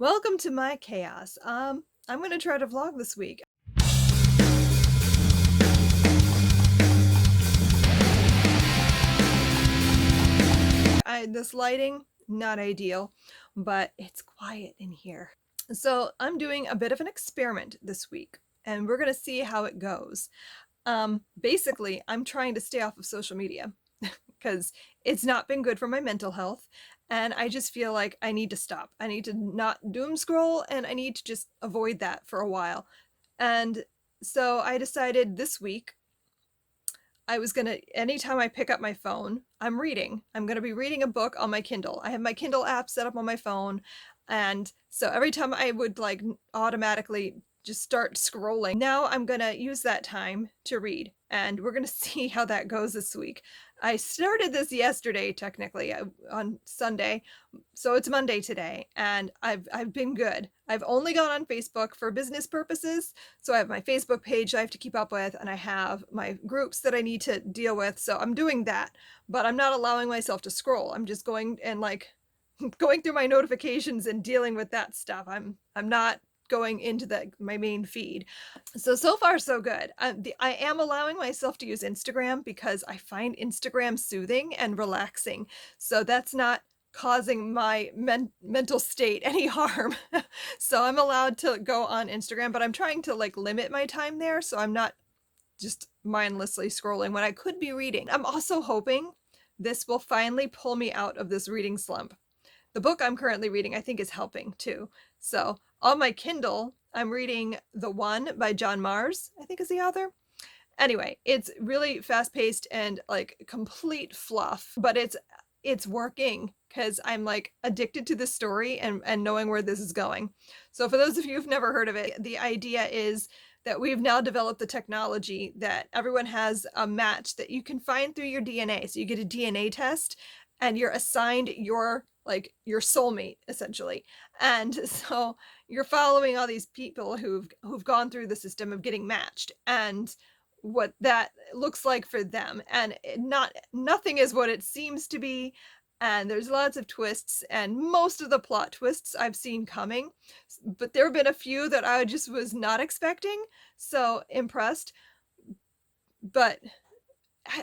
Welcome to my chaos. I'm gonna try to vlog this week. This lighting, not ideal, but it's quiet in here. So I'm doing a bit of an experiment this week, and we're gonna see how it goes. Basically, I'm trying to stay off of social media because it's not been good for my mental health, and I just feel like I need to stop. I need to not doom scroll, and I need to just avoid that for a while. And so I decided this week I was gonna, anytime I pick up my phone, I'm reading. I'm gonna be reading a book on my Kindle. I have my Kindle app set up on my phone. And so every time I would like automatically just start scrolling, now I'm gonna use that time to read. And we're gonna see how that goes this week. I started this yesterday, technically, on Sunday, so it's Monday today, and I've been good. I've only gone on Facebook for business purposes, so I have my Facebook page I have to keep up with, and I have my groups that I need to deal with. So I'm doing that, but I'm not allowing myself to scroll. I'm just going and like going through my notifications and dealing with that stuff. I'm not going into my main feed. So far so good. I am allowing myself to use Instagram because I find Instagram soothing and relaxing. So that's not causing my mental state any harm. So I'm allowed to go on Instagram, but I'm trying to like limit my time there so I'm not just mindlessly scrolling when I could be reading. I'm also hoping this will finally pull me out of this reading slump. The book I'm currently reading, I think, is helping too. So on my Kindle, I'm reading The One by John Mars, I think is the author. Anyway, it's really fast paced and like complete fluff, but it's working because I'm like addicted to this story and knowing where this is going. So for those of you who've never heard of it, the idea is that we've now developed the technology that everyone has a match that you can find through your DNA. So you get a DNA test and you're assigned your soulmate essentially. And so you're following all these people who've gone through the system of getting matched and what that looks like for them. And nothing is what it seems to be, and there's lots of twists, and most of the plot twists I've seen coming, but there have been a few that I just was not expecting. So impressed. But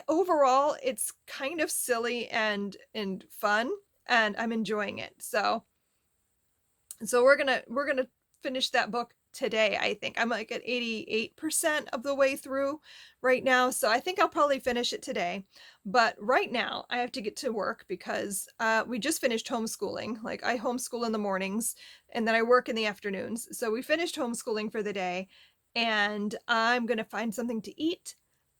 overall it's kind of silly and fun, and I'm enjoying it. So we're gonna finish that book today. I think I'm like at 88% of the way through right now, so I think I'll probably finish it today. But right now I have to get to work because we just finished homeschooling. Like I homeschool in the mornings and then I work in the afternoons, so we finished homeschooling for the day, and I'm gonna find something to eat,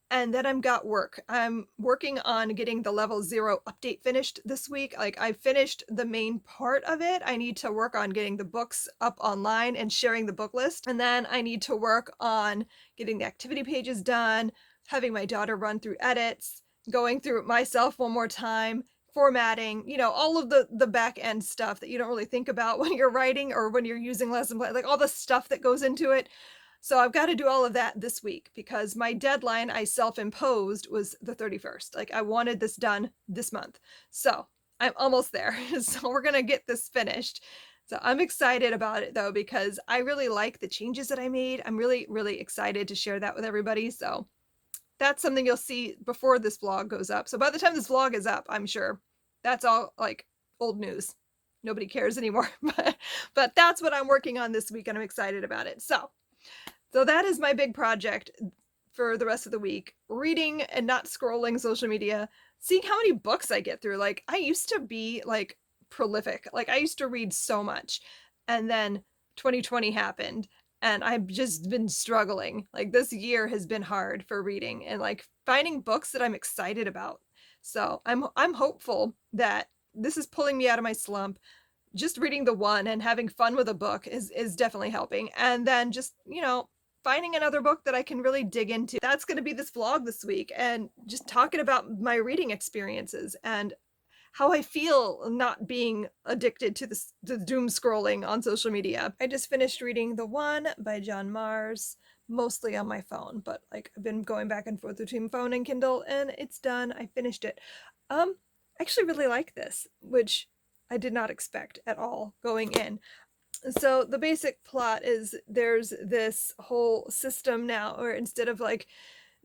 and then I'm got work. I'm working on getting the level 0 update finished this week. Like I finished the main part of it. I need to work on getting the books up online and sharing the book list. And then I need to work on getting the activity pages done, having my daughter run through edits, going through it myself one more time, formatting, all of the back end stuff that you don't really think about when you're writing or when you're using lesson plan, like all the stuff that goes into it. So I've got to do all of that this week because my deadline I self-imposed was the 31st. Like I wanted this done this month. So I'm almost there. So we're going to get this finished. So I'm excited about it though, because I really like the changes that I made. I'm really, really excited to share that with everybody. So that's something you'll see before this vlog goes up. So by the time this vlog is up, I'm sure that's all like old news. Nobody cares anymore. But that's what I'm working on this week and I'm excited about it. So that is my big project for the rest of the week. Reading and not scrolling social media, seeing how many books I get through. Like I used to be like prolific. Like I used to read so much. And then 2020 happened and I've just been struggling. Like this year has been hard for reading and like finding books that I'm excited about. So I'm hopeful that this is pulling me out of my slump. Just reading The One and having fun with a book is definitely helping. And then just, finding another book that I can really dig into. That's going to be this vlog this week, and just talking about my reading experiences and how I feel not being addicted to the doom scrolling on social media. I just finished reading The One by John Mars, mostly on my phone, but like I've been going back and forth between phone and Kindle, and it's done. I finished it. I actually really like this, which I did not expect at all going in. So the basic plot is there's this whole system now, or instead of like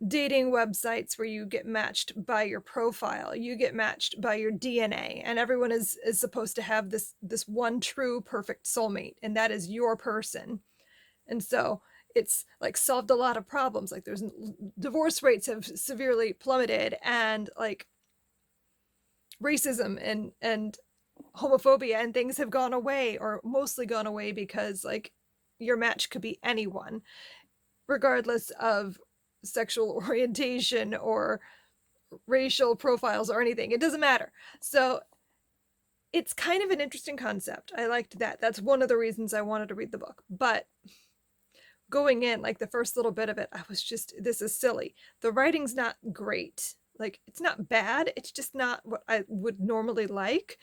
dating websites where you get matched by your profile, you get matched by your DNA, and everyone is supposed to have this one true perfect soulmate, and that is your person. And so it's like solved a lot of problems. Like there's divorce rates have severely plummeted, and like racism and homophobia and things have gone away, or mostly gone away, because like your match could be anyone regardless of sexual orientation or racial profiles or anything. It doesn't matter. So it's kind of an interesting concept. I liked that. That's one of the reasons I wanted to read the book. But going in, like the first little bit of it, I was just, this is silly. The writing's not great. Like it's not bad. It's just not what I would normally like.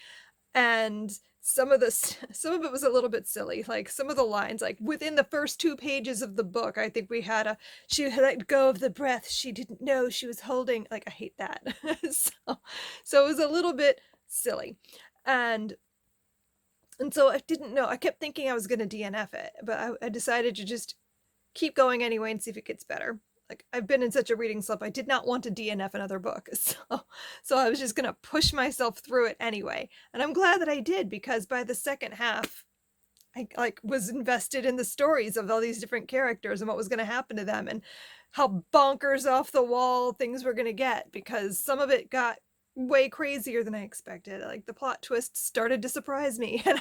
And some of it was a little bit silly. Like some of the lines, like within the first 2 pages of the book, I think we had she let go of the breath she didn't know she was holding. Like I hate that. So it was a little bit silly. And so I didn't know. I kept thinking I was going to DNF it, but I decided to just keep going anyway and see if it gets better. Like I've been in such a reading slump. I did not want to DNF another book. So I was just going to push myself through it anyway. And I'm glad that I did, because by the second half, I like was invested in the stories of all these different characters and what was going to happen to them, and how bonkers off the wall things were going to get, because some of it got way crazier than I expected. Like the plot twists started to surprise me, and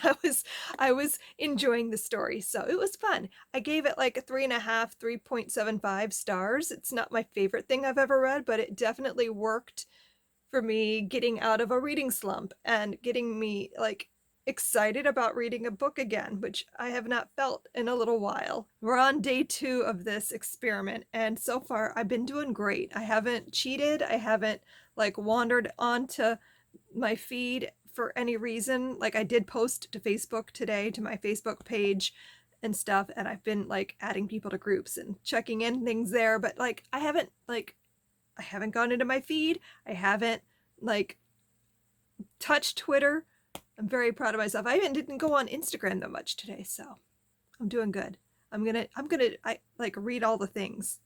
I was enjoying the story. So it was fun. I gave it like a 3.5, 3.75 stars. It's not my favorite thing I've ever read, but it definitely worked for me getting out of a reading slump and getting me like excited about reading a book again, which I have not felt in a little while. We're on day 2 of this experiment, and so far I've been doing great. I haven't cheated. I haven't like wandered onto my feed for any reason. Like I did post to Facebook today, to my Facebook page and stuff, and I've been like adding people to groups and checking in things there, but like I haven't gone into my feed. I haven't like touched Twitter. I'm very proud of myself. I even didn't go on Instagram that much today, so I'm doing good. I like read all the things.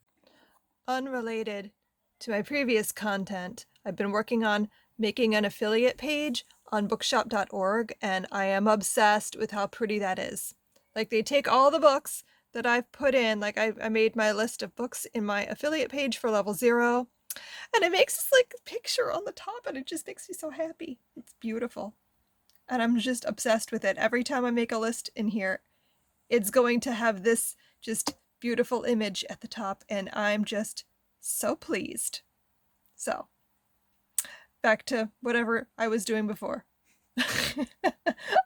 Unrelated to my previous content, I've been working on making an affiliate page on bookshop.org, and I am obsessed with how pretty that is. Like they take all the books that I've put in, like I made my list of books in my affiliate page for level 0, and it makes this like picture on the top, and it just makes me so happy. It's beautiful. And I'm just obsessed with it. Every time I make a list in here, it's going to have this just beautiful image at the top, and I'm just so pleased. So, back to whatever I was doing before.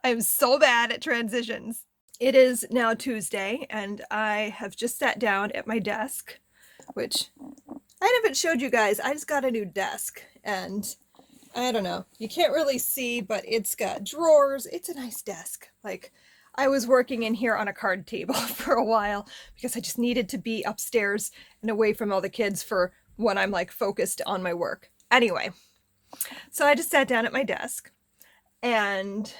I'm so bad at transitions. It is now Tuesday, and I have just sat down at my desk, which I haven't showed you guys. I just got a new desk, and I don't know. You can't really see, but it's got drawers. It's a nice desk. Like, I was working in here on a card table for a while because I just needed to be upstairs and away from all the kids for when I'm like focused on my work. Anyway, so I just sat down at my desk, and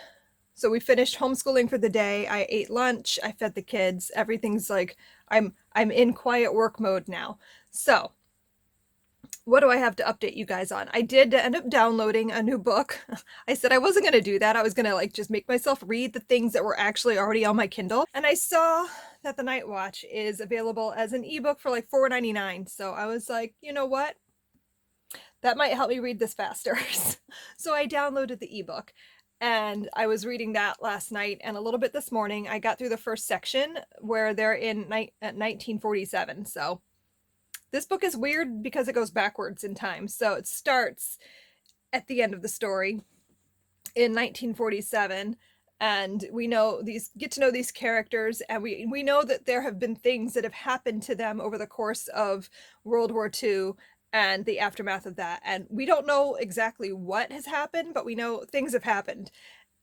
so we finished homeschooling for the day. I ate lunch. I fed the kids. Everything's like I'm in quiet work mode now. So what do I have to update you guys on? I did end up downloading a new book. I said I wasn't going to do that. I was going to like just make myself read the things that were actually already on my Kindle. And I saw that The Night Watch is available as an ebook for like $4.99. So I was like, you know what? That might help me read this faster. So I downloaded the ebook, and I was reading that last night and a little bit this morning. I got through the first section where they're in 1947. So this book is weird because it goes backwards in time. So it starts at the end of the story in 1947, and we get to know these characters, and we know that there have been things that have happened to them over the course of World War II and the aftermath of that. And we don't know exactly what has happened, but we know things have happened.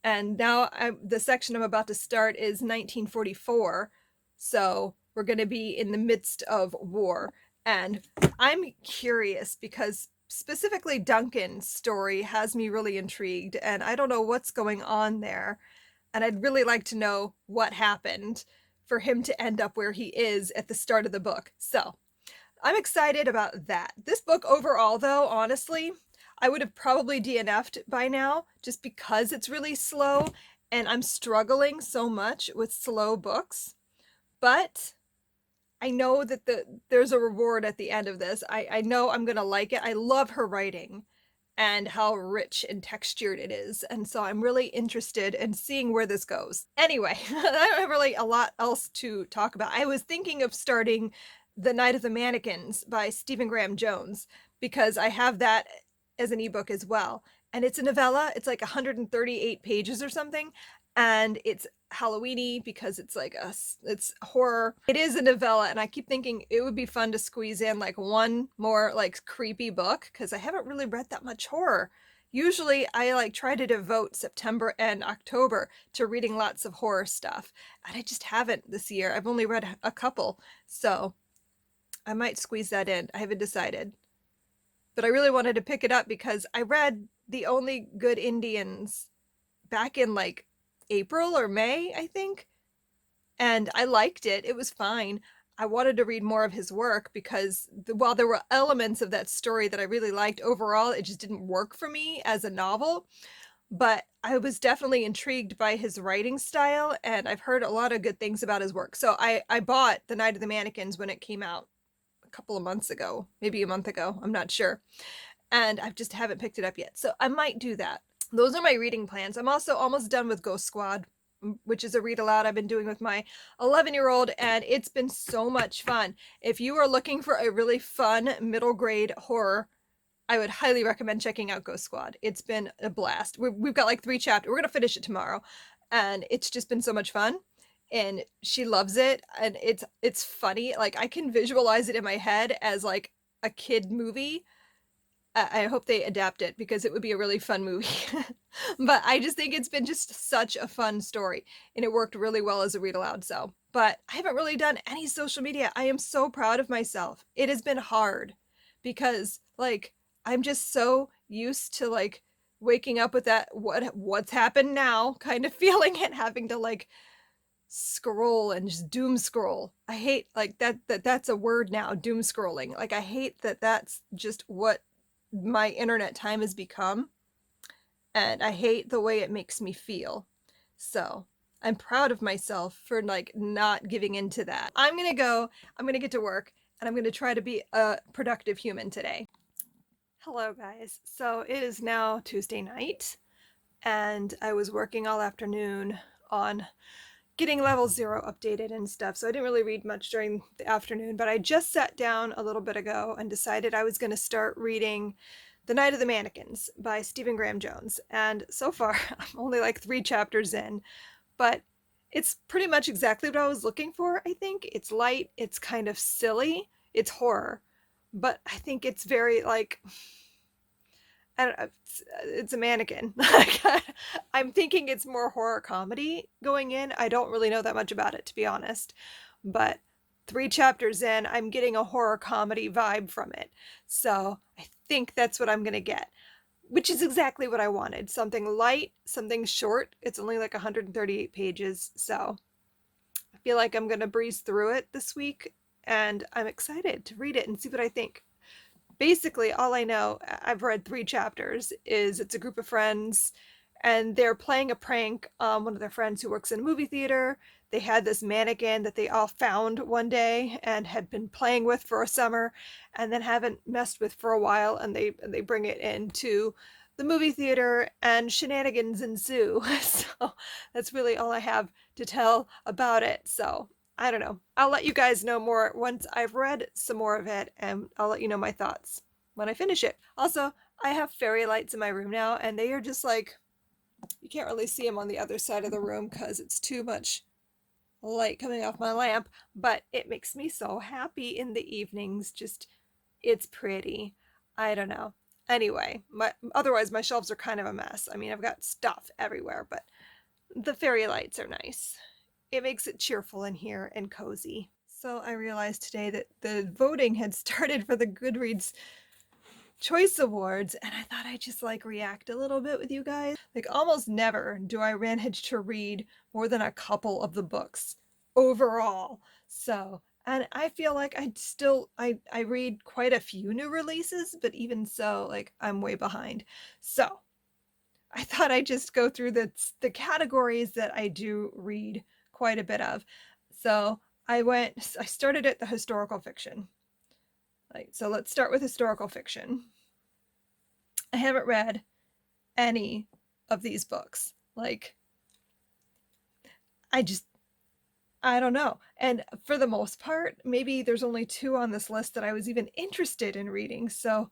And now the section I'm about to start is 1944. So we're going to be in the midst of war. And I'm curious because specifically Duncan's story has me really intrigued, and I don't know what's going on there. and I'd really like to know what happened for him to end up where he is at the start of the book. So I'm excited about that. This book overall, though, honestly, I would have probably DNF'd by now just because it's really slow and I'm struggling so much with slow books. But I know that there's a reward at the end of this. I know I'm going to like it. I love her writing and how rich and textured it is. And so I'm really interested in seeing where this goes. Anyway, I don't have really a lot else to talk about. I was thinking of starting The Night of the Mannequins by Stephen Graham Jones because I have that as an ebook as well. And it's a novella. It's like 138 pages or something. And it's Halloweeny because it's horror. It is a novella, and I keep thinking it would be fun to squeeze in like one more like creepy book because I haven't really read that much horror. Usually I like try to devote September and October to reading lots of horror stuff, and I just haven't this year. I've only read a couple, so I might squeeze that in. I haven't decided. But I really wanted to pick it up because I read The Only Good Indians back in like April or May, I think. And I liked it. It was fine. I wanted to read more of his work because while there were elements of that story that I really liked, overall it just didn't work for me as a novel. But I was definitely intrigued by his writing style, and I've heard a lot of good things about his work. So I bought The Night of the Mannequins when it came out a couple of months ago, maybe a month ago. I'm not sure. And I just haven't picked it up yet. So I might do that. Those are my reading plans. I'm also almost done with Ghost Squad, which is a read aloud I've been doing with my 11-year-old, and it's been so much fun. If you are looking for a really fun middle grade horror, I would highly recommend checking out Ghost Squad. It's been a blast. We've got like 3 chapters. We're going to finish it tomorrow, and it's just been so much fun. And she loves it, and it's funny. Like I can visualize it in my head as like a kid movie. I hope they adapt it because it would be a really fun movie. But I just think it's been just such a fun story, and it worked really well as a read aloud. So, but I haven't really done any social media. I am so proud of myself. It has been hard because like I'm just so used to like waking up with that what's happened now kind of feeling and having to like scroll and just doom scroll. I hate like that's a word now, doom scrolling. Like I hate that that's just what my internet time has become, and I hate the way it makes me feel. So I'm proud of myself for like not giving into that. I'm gonna get to work, and I'm gonna try to be a productive human today. Hello guys. So it is now Tuesday night, and I was working all afternoon on getting level 0 updated and stuff, so I didn't really read much during the afternoon, but I just sat down a little bit ago and decided I was going to start reading The Night of the Mannequins by Stephen Graham Jones. And so far I'm only like 3 chapters in, but it's pretty much exactly what I was looking for. I think it's light, it's kind of silly, it's horror, but I think it's very like I don't know, it's a mannequin. I'm thinking it's more horror comedy going in. I don't really know that much about it, to be honest. But 3 chapters in, I'm getting a horror comedy vibe from it. So I think that's what I'm going to get, which is exactly what I wanted. Something light, something short. It's only like 138 pages. So I feel like I'm going to breeze through it this week, and I'm excited to read it and see what I think. Basically, all I know, I've read 3 chapters, is it's a group of friends and they're playing a prank on one of their friends who works in a movie theater. They had this mannequin that they all found one day and had been playing with for a summer and then haven't messed with for a while, and they bring it into the movie theater and shenanigans ensue. So that's really all I have to tell about it. So I don't know. I'll let you guys know more once I've read some more of it, and I'll let you know my thoughts when I finish it. Also, I have fairy lights in my room now, and they are just like, you can't really see them on the other side of the room because it's too much light coming off my lamp, but it makes me so happy in the evenings. Just, it's pretty. I don't know. Anyway, otherwise my shelves are kind of a mess. I mean, I've got stuff everywhere, but the fairy lights are nice. It makes it cheerful in here and cozy. So I realized today that the voting had started for the Goodreads choice awards, and I thought I'd just like react a little bit with you guys. Like almost never do I manage to read more than a couple of the books overall. So, and I feel like I read quite a few new releases, but even so, like I'm way behind. So, I thought I'd just go through the categories that I do read quite a bit of. So, I started at the historical fiction. Like, so let's start with historical fiction. I haven't read any of these books. Like, I just, I don't know. And for the most part, maybe there's only two on this list that I was even interested in reading. So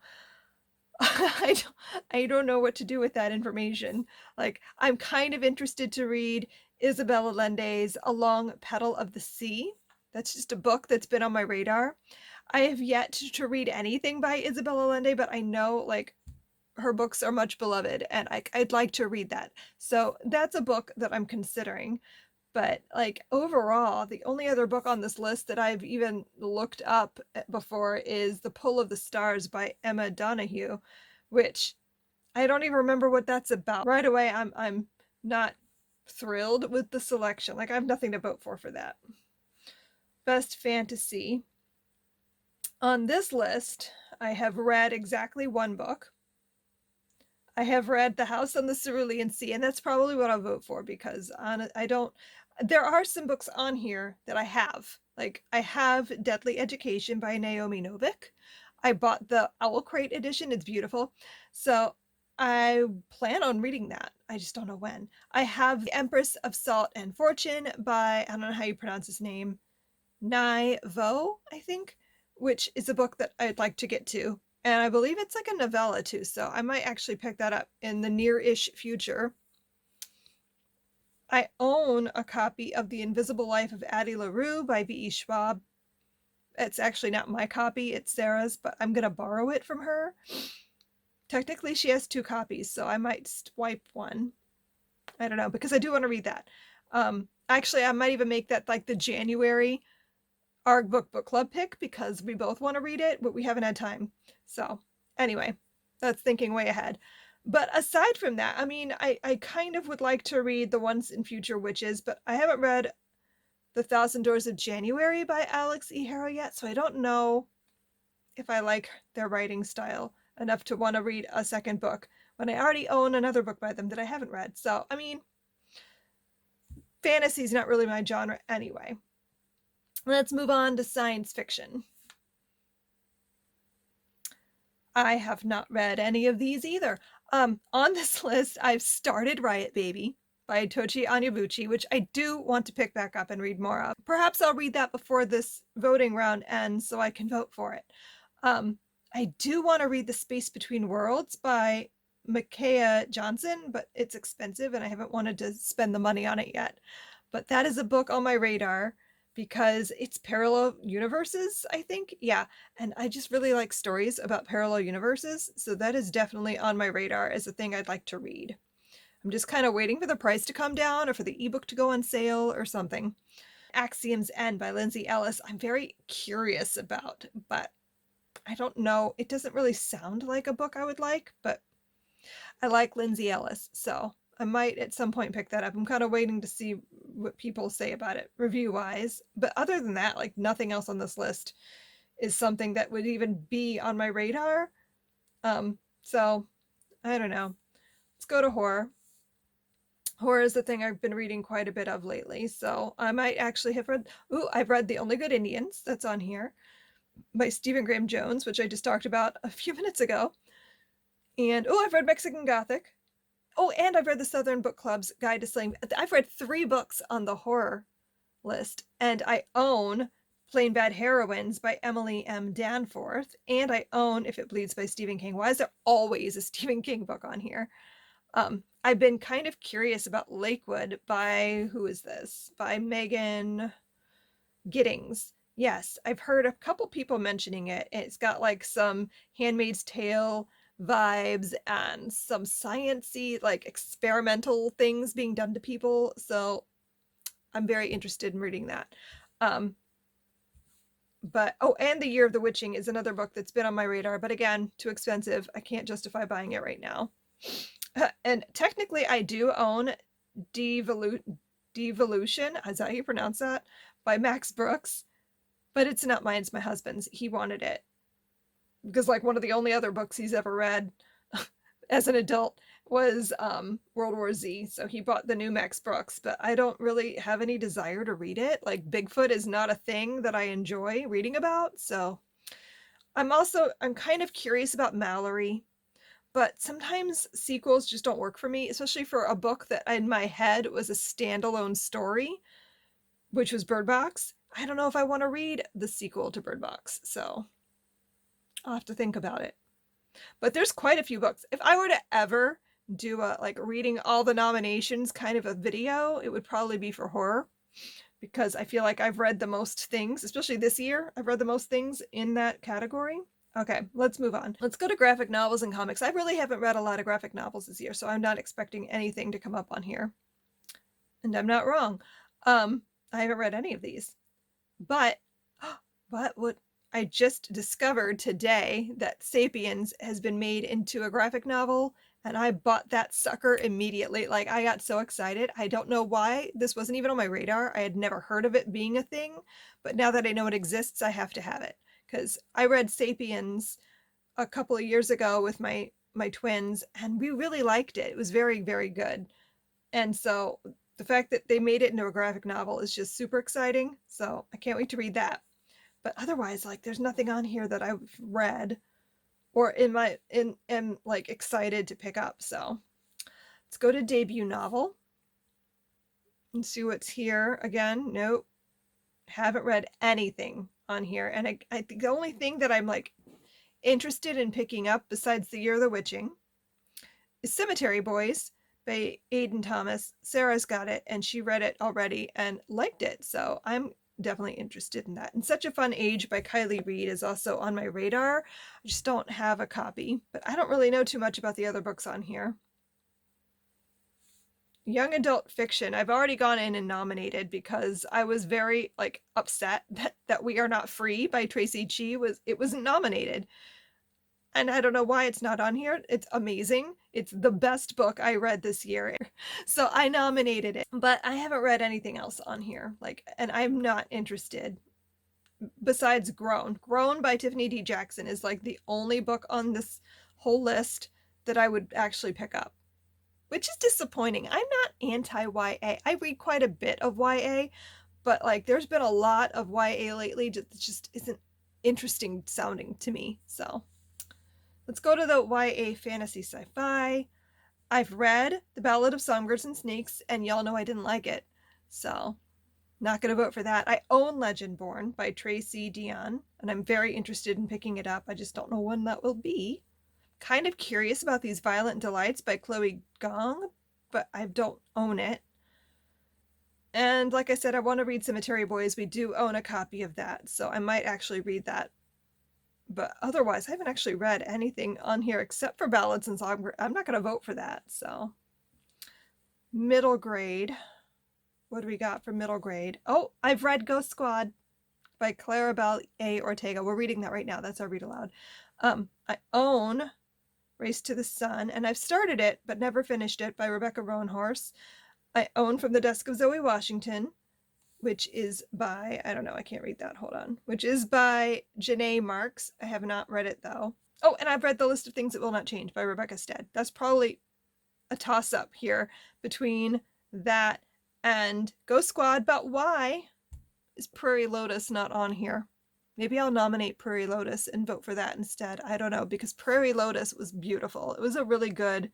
I don't know what to do with that information. Like, I'm kind of interested to read Isabel Allende's A Long Petal of the Sea. That's just a book that's been on my radar. I have yet to read anything by Isabel Allende, but I know like her books are much beloved and I'd like to read that. So that's a book that I'm considering. But like overall, the only other book on this list that I've even looked up before is The Pull of the Stars by Emma Donoghue, which I don't even remember what that's about. Right away, I'm not thrilled with the selection. Like I have nothing to vote for that. Best fantasy. On this list, I have read exactly one book. I have read The House on the Cerulean Sea, and that's probably what I'll vote for because I don't. There are some books on here that I have. Like I have Deadly Education by Naomi Novik. I bought the Owl Crate edition. It's beautiful. So I plan on reading that. I just don't know when. I have The Empress of Salt and Fortune by, I don't know how you pronounce his name, Nai Vo, I think, which is a book that I'd like to get to. And I believe it's like a novella too, so I might actually pick that up in the near-ish future. I own a copy of The Invisible Life of Addie LaRue by V.E. Schwab. It's actually not my copy, it's Sarah's, but I'm going to borrow it from her. Technically, she has two copies, so I might swipe one. I don't know, because I do want to read that. Actually, I might even make that like the January our book club pick because we both want to read it, but we haven't had time. So anyway, that's thinking way ahead. But aside from that, I mean, I kind of would like to read the ones in Future Witches, but I haven't read The Thousand Doors of January by Alex E. Harrow yet, so I don't know if I like their writing style enough to want to read a second book when I already own another book by them that I haven't read. So, I mean, fantasy's not really my genre anyway. Let's move on to science fiction. I have not read any of these either. On this list, I've started Riot Baby by Tochi Onyebuchi, which I do want to pick back up and read more of. Perhaps I'll read that before this voting round ends so I can vote for it. I do want to read The Space Between Worlds by Micaiah Johnson, but it's expensive and I haven't wanted to spend the money on it yet. But that is a book on my radar because it's parallel universes, I think. Yeah. And I just really like stories about parallel universes. So that is definitely on my radar as a thing I'd like to read. I'm just kind of waiting for the price to come down or for the ebook to go on sale or something. Axiom's End by Lindsay Ellis, I'm very curious about, but I don't know. It doesn't really sound like a book I would like, but I like Lindsay Ellis. So I might at some point pick that up. I'm kind of waiting to see what people say about it review wise. But other than that, like nothing else on this list is something that would even be on my radar. So I don't know. Let's go to horror. Horror is the thing I've been reading quite a bit of lately. So I might actually have read, I've read The Only Good Indians. That's on here by Stephen Graham Jones, which I just talked about a few minutes ago. And I've read Mexican Gothic. And I've read the Southern Book Club's Guide to Slaying. I've read 3 books on the horror list, and I own Plain Bad Heroines by Emily M. Danforth, and I own If It Bleeds by Stephen King. Why is there always a Stephen King book on here? I've been kind of curious about Lakewood by, who is this? By Megan Giddings. Yes, I've heard a couple people mentioning it. It's got like some Handmaid's Tale vibes and some sciencey, like experimental things being done to people. So I'm very interested in reading that. But, oh, and The Year of the Witching is another book that's been on my radar, but again, too expensive. I can't justify buying it right now. And technically, I do own Devolution, is that how you pronounce that? By Max Brooks, but it's not mine, it's my husband's. He wanted it because, like, one of the only other books he's ever read as an adult was World War Z. So he bought the new Max Brooks, but I don't really have any desire to read it. Like, Bigfoot is not a thing that I enjoy reading about. So I'm kind of curious about Mallory, but sometimes sequels just don't work for me, especially for a book that in my head was a standalone story, which was Bird Box. I don't know if I want to read the sequel to Bird Box, so I'll have to think about it. But there's quite a few books. If I were to ever do a like reading all the nominations kind of a video, it would probably be for horror, because I feel like I've read the most things, especially this year. I've read the most things in that category. Okay, let's move on. Let's go to graphic novels and comics. I really haven't read a lot of graphic novels this year, so I'm not expecting anything to come up on here. And I'm not wrong. I haven't read any of these. But what I just discovered today, that Sapiens has been made into a graphic novel, and I bought that sucker immediately. Like, I got so excited. I don't know why this wasn't even on my radar. I had never heard of it being a thing, but now that I know it exists, I have to have it, because I read Sapiens a couple of years ago with my twins, and we really liked it. It was very, very good. And so the fact that they made it into a graphic novel is just super exciting. So I can't wait to read that. But otherwise, like, there's nothing on here that I've read or am like excited to pick up. So let's go to debut novel and see what's here. Again, nope, haven't read anything on here. And I think the only thing that I'm like interested in picking up besides The Year of the Witching is Cemetery Boys by Aiden Thomas. Sarah's got it and she read it already and liked it. So I'm definitely interested in that. And Such a Fun Age by Kylie Reed is also on my radar. I just don't have a copy, but I don't really know too much about the other books on here. Young adult fiction, I've already gone in and nominated because I was very like upset that We Are Not Free by Tracy Chee wasn't nominated. And I don't know why it's not on here. It's amazing. It's the best book I read this year. So I nominated it, but I haven't read anything else on here. Like, and I'm not interested. Besides Grown. Grown by Tiffany D. Jackson is like the only book on this whole list that I would actually pick up, which is disappointing. I'm not anti-YA. I read quite a bit of YA, but like there's been a lot of YA lately that just isn't interesting sounding to me. So let's go to the YA fantasy sci-fi. I've read The Ballad of Songbirds and Snakes, and y'all know I didn't like it. So, not going to vote for that. I own Legendborn by Tracy Dion, and I'm very interested in picking it up. I just don't know when that will be. Kind of curious about these Violent Delights by Chloe Gong, but I don't own it. And like I said, I want to read Cemetery Boys. We do own a copy of that, so I might actually read that. But otherwise, I haven't actually read anything on here except for Ballads and Songbirds. I'm not going to vote for that. So, middle grade. What do we got for middle grade? Oh, I've read Ghost Squad by Clarabelle A. Ortega. We're reading that right now. That's our read aloud. I own Race to the Sun, and I've started it but never finished it, by Rebecca Roanhorse. I own From the Desk of Zoe Washington, which is by, I don't know, I can't read that, hold on, which is by Janae Marks. I have not read it though. Oh, and I've read The List of Things That Will Not Change by Rebecca Stead. That's probably a toss-up here between that and Ghost Squad, but why is Prairie Lotus not on here? Maybe I'll nominate Prairie Lotus and vote for that instead. I don't know, because Prairie Lotus was beautiful. It was a really good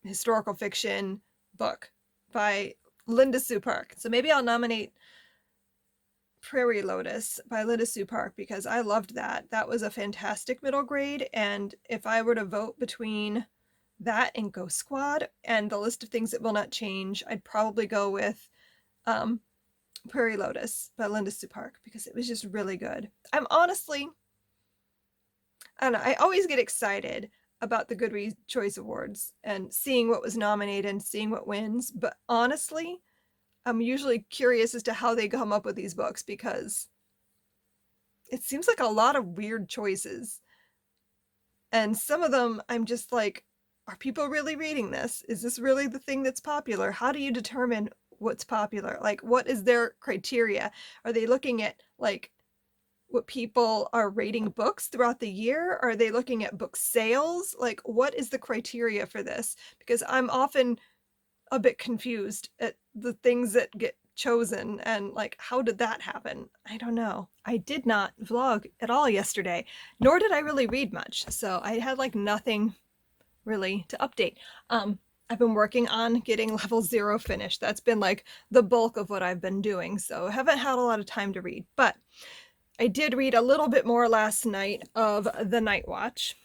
historical fiction book by Linda Sue Park. So maybe I'll nominate Prairie Lotus by Linda Sue Park because I loved that. That was a fantastic middle grade. And if I were to vote between that and Ghost Squad and The List of Things That Will Not Change, I'd probably go with Prairie Lotus by Linda Sue Park because it was just really good. I'm honestly, I don't know, I always get excited about the Goodreads Choice Awards and seeing what was nominated and seeing what wins. But honestly, I'm usually curious as to how they come up with these books because it seems like a lot of weird choices. And some of them I'm just like, are people really reading this? Is this really the thing that's popular? How do you determine what's popular? Like, what is their criteria? Are they looking at like what people are rating books throughout the year? Are they looking at book sales? Like, what is the criteria for this? Because I'm often a bit confused at the things that get chosen and like, how did that happen? I don't know. I did not vlog at all yesterday, nor did I really read much. So I had like nothing really to update. I've been working on getting level 0 finished. That's been like the bulk of what I've been doing. So I haven't had a lot of time to read, but I did read a little bit more last night of The Night Watch.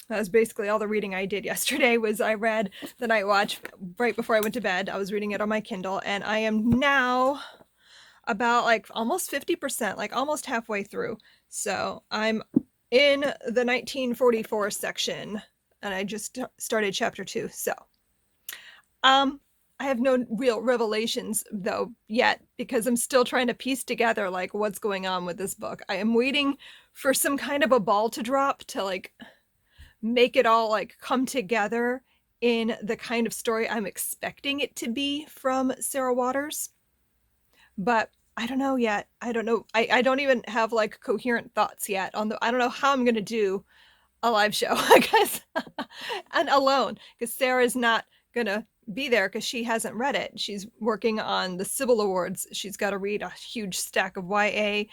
That was basically all the reading I did yesterday. Was I read The Night Watch right before I went to bed. I was reading it on my Kindle, and I am now about like almost 50%, like almost halfway through. So I'm in the 1944 section, and I just started chapter 2. So I have no real revelations though yet, because I'm still trying to piece together like what's going on with this book. I am waiting for some kind of a ball to drop to like make it all like come together in the kind of story I'm expecting it to be from Sarah Waters. But I don't know yet. I don't know. I don't even have like coherent thoughts yet on I don't know how I'm going to do a live show, I guess, and alone, because Sarah's not going to be there because she hasn't read it. She's working on the Sybil Awards. She's got to read a huge stack of YA.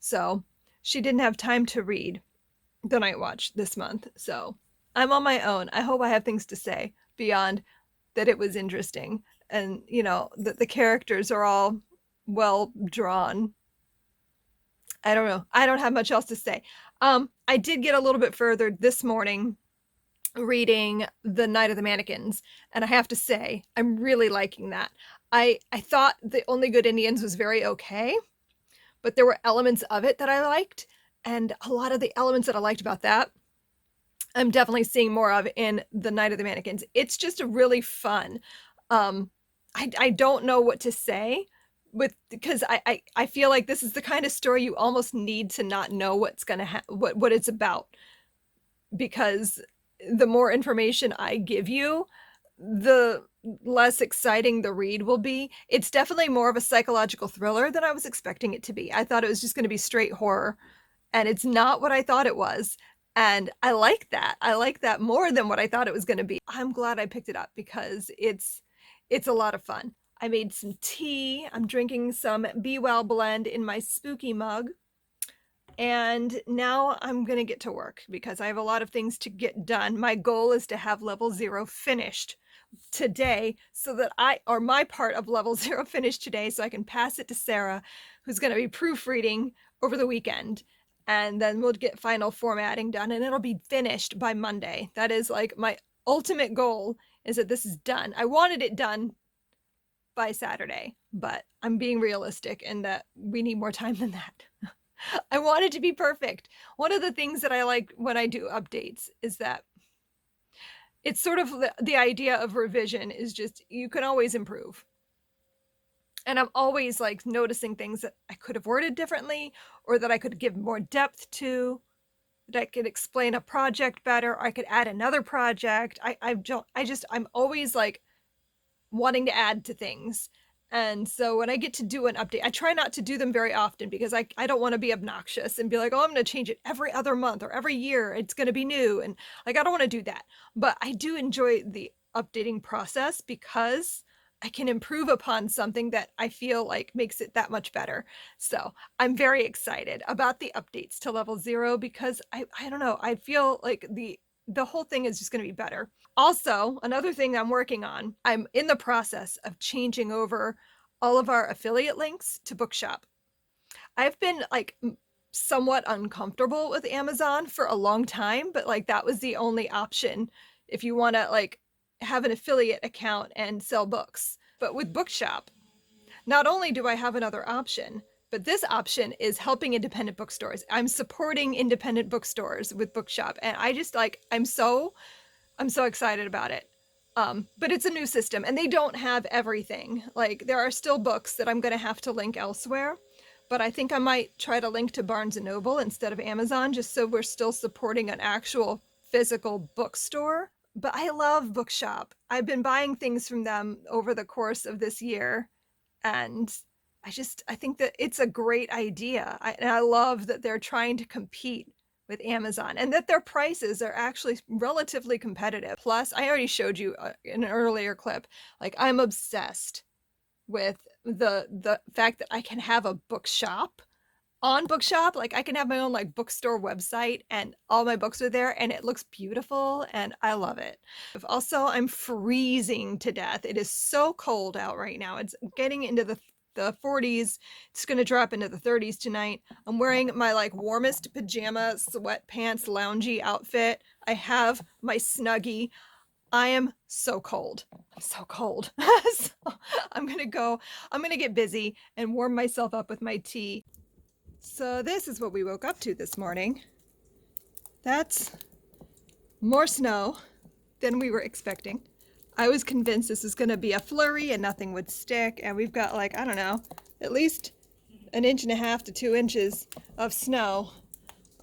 So she didn't have time to read The Night Watch this month. So I'm on my own. I hope I have things to say beyond that it was interesting. And, you know, that the characters are all well drawn. I don't know. I don't have much else to say. I did get a little bit further this morning reading The Night of the Mannequins, and I have to say, I'm really liking that. I thought The Only Good Indians was very okay, but there were elements of it that I liked, and a lot of the elements that I liked about that, I'm definitely seeing more of in The Night of the Mannequins. It's just a really fun. I don't know what to say because I feel like this is the kind of story you almost need to not know what's gonna what it's about, because the more information I give you, the less exciting the read will be. It's definitely more of a psychological thriller than I was expecting it to be. I thought it was just going to be straight horror, and it's not what I thought it was. And I like that. I like that more than what I thought it was going to be. I'm glad I picked it up because it's a lot of fun. I made some tea. I'm drinking some Be Well blend in my spooky mug. And now I'm going to get to work because I have a lot of things to get done. My goal is to have level 0 finished today so that my part of level 0 finished today so I can pass it to Sarah, who's going to be proofreading over the weekend. And then we'll get final formatting done and it'll be finished by Monday. That is like my ultimate goal, is that this is done. I wanted it done by Saturday, but I'm being realistic in that we need more time than that. I want it to be perfect. One of the things that I like when I do updates is that it's sort of the idea of revision is just you can always improve. And I'm always like noticing things that I could have worded differently, or that I could give more depth to, that I could explain a project better, or I could add another project. I'm always like wanting to add to things. And so when I get to do an update, I try not to do them very often because I don't want to be obnoxious and be like, oh, I'm going to change it every other month or every year. It's going to be new. And like, I don't want to do that. But I do enjoy the updating process because I can improve upon something that I feel like makes it that much better. So I'm very excited about the updates to level 0 because I don't know, I feel like the whole thing is just going to be better. Also, another thing I'm working on, I'm in the process of changing over all of our affiliate links to Bookshop. I've been like somewhat uncomfortable with Amazon for a long time, but like that was the only option if you want to like have an affiliate account and sell books. But with Bookshop, not only do I have another option, but this option is helping independent bookstores. I'm supporting independent bookstores with Bookshop, and I just like I'm so excited about it. But it's a new system and they don't have everything. Like there are still books that I'm going to have to link elsewhere, but I think I might try to link to Barnes & Noble instead of Amazon, just so we're still supporting an actual physical bookstore. But I love Bookshop. I've been buying things from them over the course of this year, and I think that it's a great idea. And I love that they're trying to compete with Amazon and that their prices are actually relatively competitive. Plus, I already showed you in an earlier clip, like I'm obsessed with the fact that I can have a bookshop on Bookshop. Like I can have my own like bookstore website and all my books are there and it looks beautiful and I love it. Also, I'm freezing to death. It is so cold out right now. It's getting into the 40s. It's going to drop into the 30s tonight. I'm wearing my like warmest pajama sweatpants loungy outfit. I have my Snuggie. I am so cold. I'm so cold. So I'm going to get busy and warm myself up with my tea. So this is what we woke up to this morning. That's more snow than we were expecting. I was convinced this was going to be a flurry and nothing would stick. And we've got like, I don't know, at least 1.5 to 2 inches of snow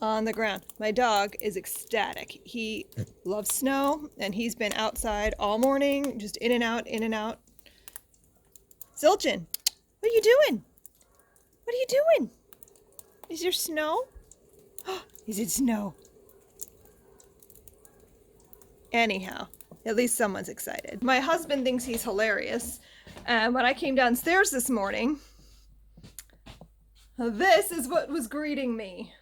on the ground. My dog is ecstatic. He loves snow and he's been outside all morning, just in and out, in and out. Zilchin, what are you doing? What are you doing? Is there snow? Is it snow? Anyhow, at least someone's excited. My husband thinks he's hilarious. And when I came downstairs this morning, this is what was greeting me.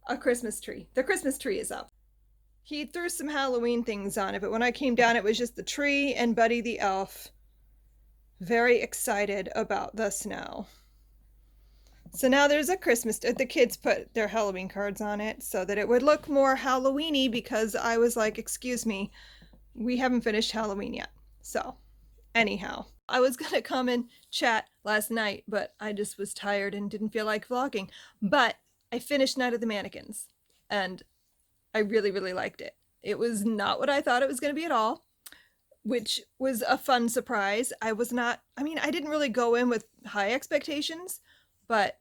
A Christmas tree. The Christmas tree is up. He threw some Halloween things on it, but when I came down, it was just the tree and Buddy the elf. Very excited about the snow. So now there's a Christmas, the kids put their Halloween cards on it so that it would look more Halloween-y because I was like, excuse me, we haven't finished Halloween yet. So anyhow, I was going to come and chat last night, but I just was tired and didn't feel like vlogging. But I finished Night of the Mannequins and I really, really liked it. It was not what I thought it was going to be at all, which was a fun surprise. I didn't really go in with high expectations, but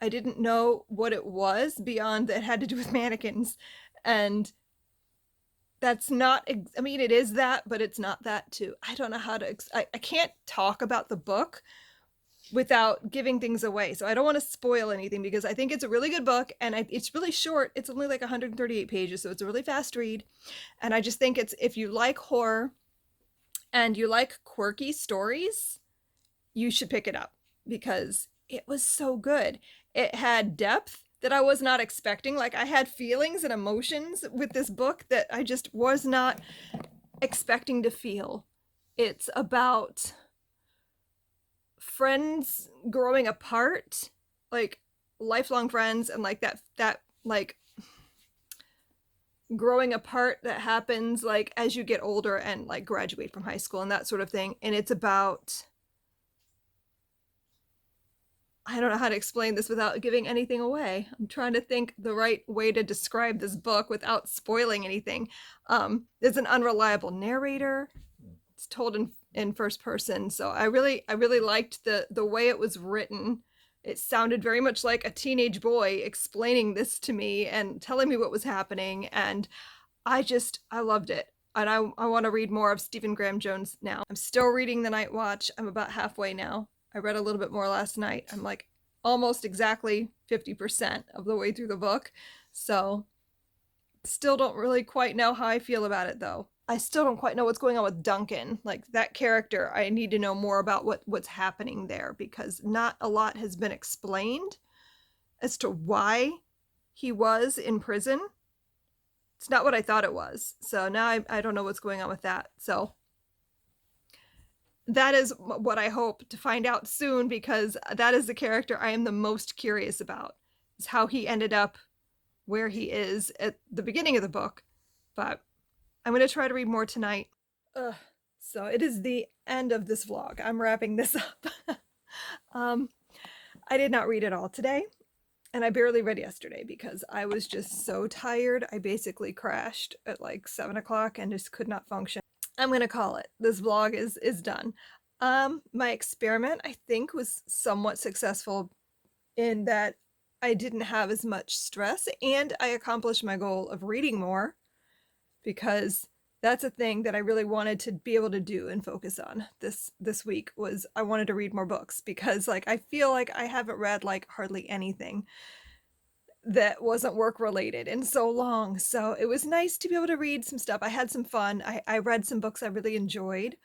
I didn't know what it was beyond that it had to do with mannequins. And that's not, it is that, but it's not that too. I don't know how to, I can't talk about the book without giving things away. So I don't want to spoil anything because I think it's a really good book and it's really short. It's only like 138 pages. So it's a really fast read. And I just think if you like horror and you like quirky stories, you should pick it up because it was so good. It had depth that I was not expecting. Like I had feelings and emotions with this book that I just was not expecting to feel. It's about friends growing apart, like lifelong friends, and like that like growing apart that happens like as you get older and like graduate from high school and that sort of thing. And it's about, I don't know how to explain this without giving anything away. I'm trying to think the right way to describe this book without spoiling anything. There's an unreliable narrator. It's told in first person. So I really liked the way it was written. It sounded very much like a teenage boy explaining this to me and telling me what was happening. And I loved it. And I want to read more of Stephen Graham Jones now. I'm still reading The Night Watch. I'm about halfway now. I read a little bit more last night. I'm like almost exactly 50% of the way through the book. So still don't really quite know how I feel about it though. I still don't quite know what's going on with Duncan. Like that character, I need to know more about what's happening there because not a lot has been explained as to why he was in prison. It's not what I thought it was. So now I don't know what's going on with that. So that is what I hope to find out soon because that is the character I am the most curious about, is how he ended up where he is at the beginning of the book. But I'm going to try to read more tonight. So it is the end of this vlog. I'm wrapping this up. I did not read it all today, and I barely read yesterday because I was just so tired. I basically crashed at like 7 o'clock and just could not function. I'm going to call it. This vlog is done. My experiment, I think, was somewhat successful in that I didn't have as much stress and I accomplished my goal of reading more because that's a thing that I really wanted to be able to do and focus on this week was I wanted to read more books because like I feel like I haven't read like hardly anything that wasn't work related in so long. So it was nice to be able to read some stuff. I had some fun. I read some books I really enjoyed.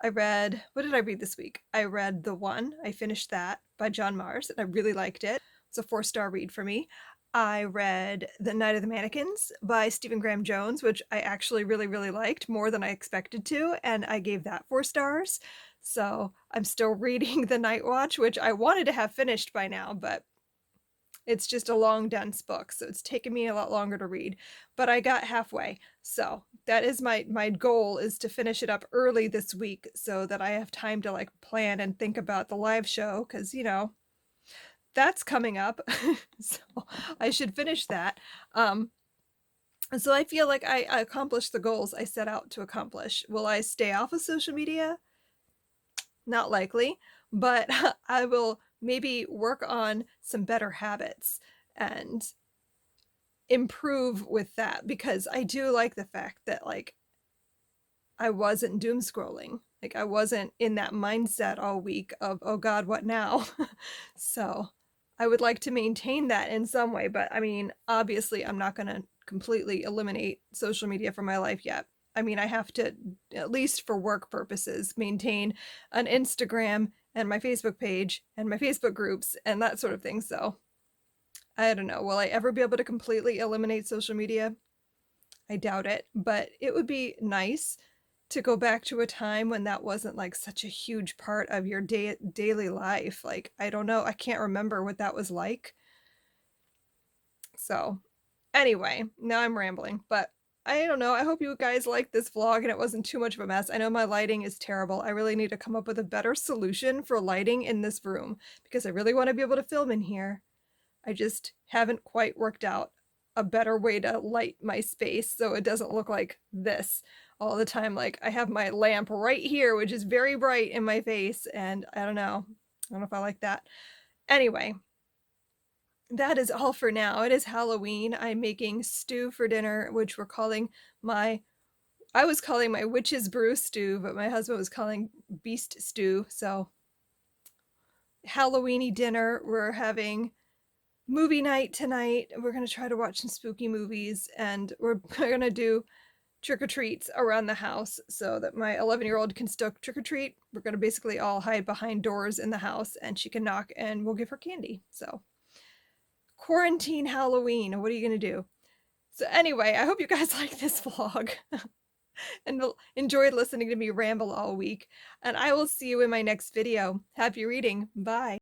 I read, what did I read this week? I read The One. I finished that by John Mars and I really liked it. It's a 4-star read for me. I read The Night of the Mannequins by Stephen Graham Jones, which I actually really, really liked more than I expected to, and I gave that 4 stars. So I'm still reading The Night Watch, which I wanted to have finished by now, but it's just a long, dense book, so it's taken me a lot longer to read. But I got halfway, so that is my goal is to finish it up early this week so that I have time to like plan and think about the live show because that's coming up, so I should finish that. So I feel like I accomplished the goals I set out to accomplish. Will I stay off of social media? Not likely, but I will maybe work on some better habits and improve with that because I do like the fact that like I wasn't doom scrolling. Like I wasn't in that mindset all week of, oh God, what now? So I would like to maintain that in some way, but I mean, obviously, I'm not going to completely eliminate social media from my life yet. I mean, I have to, at least for work purposes, maintain an Instagram and my Facebook page and my Facebook groups and that sort of thing. So I don't know. Will I ever be able to completely eliminate social media? I doubt it, but it would be nice to go back to a time when that wasn't like such a huge part of your daily life. Like, I don't know, I can't remember what that was like. So, anyway, now I'm rambling, but I don't know. I hope you guys liked this vlog and it wasn't too much of a mess. I know my lighting is terrible. I really need to come up with a better solution for lighting in this room because I really want to be able to film in here. I just haven't quite worked out a better way to light my space so it doesn't look like this all the time. Like I have my lamp right here, which is very bright in my face, and I don't know. I don't know if I like that. Anyway, that is all for now. It is Halloween. I'm making stew for dinner, which I was calling my witch's brew stew, but my husband was calling beast stew. So Halloweeny dinner. We're having movie night tonight. We're going to try to watch some spooky movies and we're going to do trick or treats around the house so that my 11-year-old can still trick or treat. We're going to basically all hide behind doors in the house and she can knock and we'll give her candy. So, quarantine Halloween. What are you going to do? So, anyway, I hope you guys like this vlog and enjoyed listening to me ramble all week. And I will see you in my next video. Happy reading. Bye.